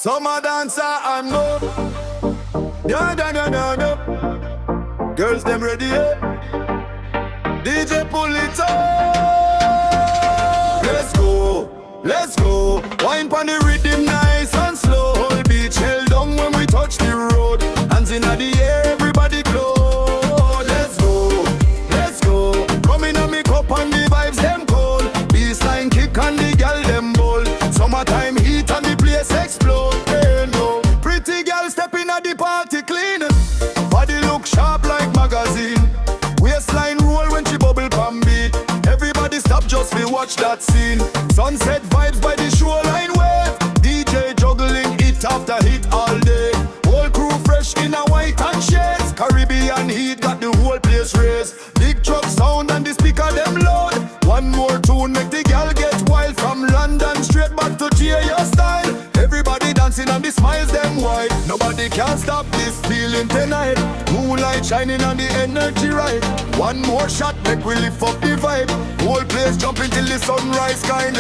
Summer dancer and more. Yeah, yeah, yeah, yeah, yeah. Girls them ready, yeah. DJ pull it up. Let's go. Wine pon the rhythm nice and slow. Whole beach held down when we touch the road. Hands in the air, everybody close. Let's go. Coming on me cup and the vibes them cold. Baseline kick and the gal them bold. Summertime heat and the place explode. Hey, no. Pretty gal stepping at the party clean. Body look sharp like magazine. Waistline roll when she bubble pan beat. Everybody stop just to watch that scene. Sunset vibes by the shoreline wave. DJ juggling hit after hit all day. Whole crew fresh in a white and shades. Caribbean heat got the whole place raised. Big truck sound and the speaker them loud. One more tune make the gal get wild. From London straight back to your style. Everybody dancing and the smiles them wide. Nobody can stop this feeling tonight. Moonlight shining on the energy right. One more shot make we lift up the vibe. Whole place jumping till the sunrise sky.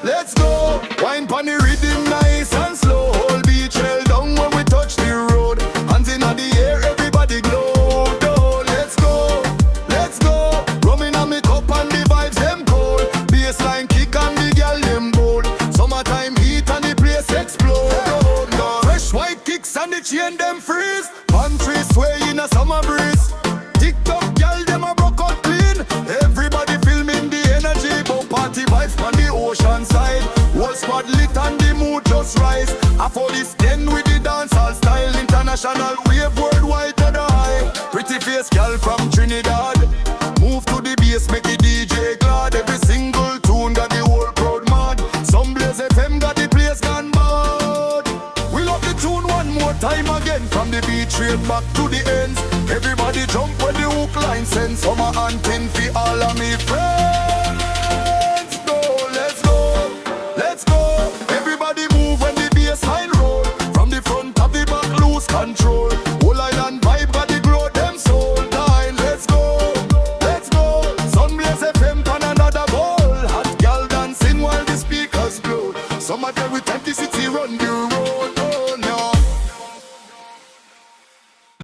Let's go. Wine pon the rhythm nice and slow. Whole beach held down when we touch the road. Hands in the air, everybody glow. Oh, let's go. Rumming on me cup and the vibes them cold. Baseline kick and the gal them bold. Summertime heat and the place explode. Oh, fresh white kicks and the chain them freeze. Palm trees sway in a summer breeze. TikTok gal them a broke out clean. Everybody filming the energy. But party vibes on the ocean side. Whole squad lit and the mood just rise. After this then with the dancehall style. International wave worldwide to the high. Pretty face gal from Trinidad. Move to the bass make the DJ glad. Every single tune got the whole crowd mad. Some Blaze FM got the place gone bad. We love the tune one more time again. From the beach straight back to the ends. Everybody jump when the hook line sends. Summer hunting for all of me friends. Let's go. Everybody move when the bass line roll. From the front of the back lose control. Whole island vibe got the grow them soul. Line, let's go. Sun Blaze FM pan another goal. Hot gal dancing while the speakers blow. Summer day we take this